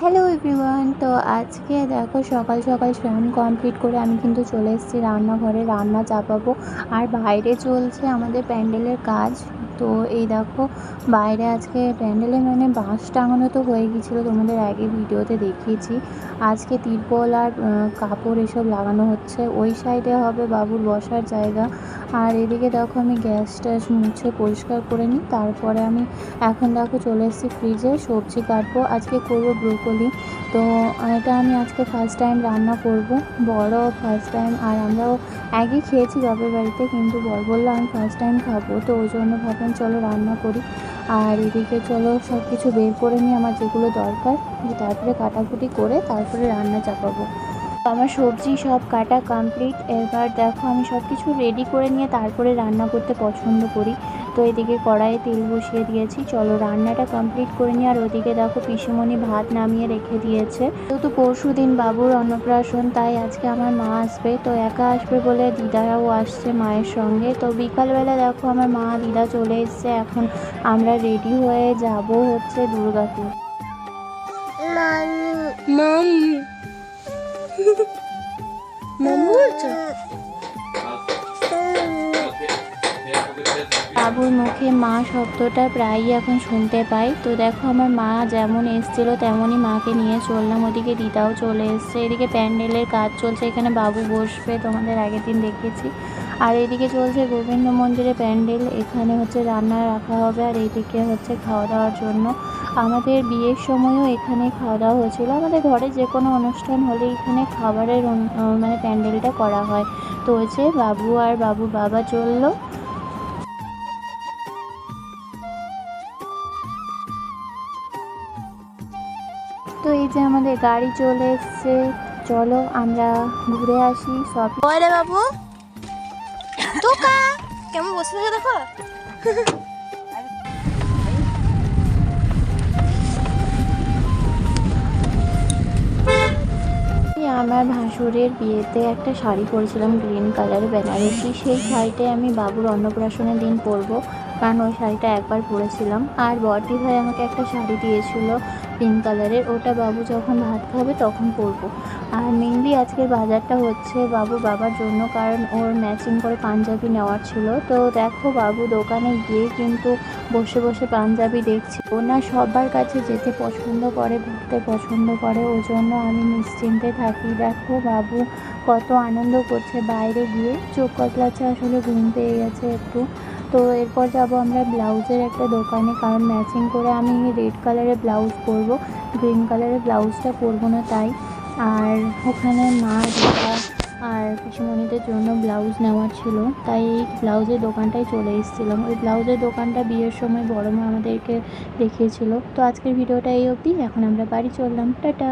Hello everyone. তো আজকে দেখো সকাল সকাল স্নান কমপ্লিট করে আমি কিন্তু চলে এসেছি রান্নাঘরে, রান্না চাপাবো। আর বাইরে চলছে আমাদের প্যান্ডেলের কাজ। তো এই দেখো বাইরে আজকে প্যান্ডেলে মানে বাঁশ টাঙানো তো হয়ে গিয়েছিলো, তোমাদের আগে ভিডিওতে দেখিয়েছি। আজকে তিরপল আর কাপড় এসব লাগানো হচ্ছে। ওই সাইডে হবে বাবুর বসার জায়গা। আর এদিকে দেখো আমি গ্যাস ট্যাস মুছে পরিষ্কার করে নিই। তারপরে আমি এখন দেখো চলে এসেছি ফ্রিজে, সবজি কাটবো। আজকে করবো ব্রোকলি। তো এটা আমি আজকে ফার্স্ট টাইম রান্না করব, বড় ফার্স্ট টাইম। আর আমরাও আগেই খেয়েছি বাপের বাড়িতে, কিন্তু বর বললো আমি ফার্স্ট টাইম খাবো, তো ওই জন্য ভাবলাম চলো রান্না করি। আর এদিকে চলো সব কিছু বের করে নিই আমার যেগুলো দরকার, তারপরে কাটাকুটি করে তারপরে রান্না চাপাবো। আমার সবজি সব কাটা কমপ্লিট। এবার দেখো আমি সব কিছু রেডি করে নিয়ে তারপরে রান্না করতে পছন্দ করি। তো এদিকে কড়াইয়ে তেল বসিয়ে দিয়েছি, চলো রান্নাটা কমপ্লিট করে নিই। আর ওদিকে দেখো পিসিমণি ভাত নামিয়ে রেখে দিয়েছে। যেহেতু পরশু দিন বাবুর অন্নপ্রাশন, তাই আজকে আমার মা আসবে। তো একা আসবে বলে দিদারাও আসছে মায়ের সঙ্গে। তো বিকালবেলা দেখো আমার মা দিদা চলে এসছে। এখন আমরা রেডি হয়ে যাব হচ্ছে দুর্গাপুর। বাবুর মুখে মা শব্দটা প্রায়ই এখন শুনতে পাই। তো দেখো আমার মা যেমন এসেছিলো তেমনই মাকে নিয়ে চললাম। ওদিকে দিদাও চলে এসছে। এদিকে প্যান্ডেলের কাজ চলছে, এখানে বাবু বসবে, তোমাদের আগের দিন দেখেছি। আর এদিকে চলছে গোবিন্দ মন্দিরে প্যান্ডেল, এখানে হচ্ছে রান্না রাখা হবে। আর এইদিকে হচ্ছে খাওয়া দাওয়ার জন্য। আমাদের বিয়ের সময়ও এখানে খাওয়া দাওয়া হয়েছিলো। আমাদের ঘরে যে কোনো অনুষ্ঠান হলে এখানে খাবারের মানে প্যান্ডেলটা করা হয়। তো হচ্ছে বাবু আর বাবুর বাবা চললো। তো এই যে আমাদের গাড়ি চলে এসছে, চলো আমরা ঘুরে আসি সব। ওরে বাবু তোকা কেমন বসে থাকে দেখো। আমার ভাসুরের বিয়েতে একটা শাড়ি পরেছিলাম গ্রিন কালারের বেনারসি। সেই শাড়িটাই আমি বাবুর অন্নপ্রাশনের দিন পরবো, কারণ ওই শাড়িটা একবার পরেছিলাম। আর বড়দি ভাই আমাকে একটা শাড়ি দিয়েছিল পিঙ্ক কালারের, ওটা বাবু যখন ভাত খাবে তখন পরবো। আর মেনলি আজকের বাজারটা হচ্ছে বাবুর বাবার জন্য, কারণ ওর ম্যাচিং করে পাঞ্জাবি নেওয়ার ছিল। তো দেখো বাবু দোকানে গিয়ে কিন্তু বসে বসে পাঞ্জাবি দেখছি। ও না সবার কাছে যেতে পছন্দ করে, ঘুরতে পছন্দ করে, ওই জন্য আমি নিশ্চিন্তে থাকি। দেখো বাবু কত আনন্দ করছে বাইরে গিয়ে, চোখ কতলাচ্ছে, আসলে ঘুম পেয়ে গেছে একটু। তো এরপর যাব আমরা ব্লাউজের একটা দোকানে, কারণ ম্যাচিং করে আমি রেড কালারের ব্লাউজ পরবো, গ্রিন কালারের ব্লাউজটা পরবো না তাই। আর ওখানে মা দিদা আর পিসিমণিদের জন্য ব্লাউজ নেওয়ার ছিল, তাই এই ব্লাউজের দোকানটায় চলে এসেছিলাম। ওই ব্লাউজের দোকানটা বিয়ের সময় বড় মা আমাদেরকে দেখিয়েছিল। তো আজকের ভিডিওটা এই অবধি, এখন আমরা বাড়ি চললাম, টাটা।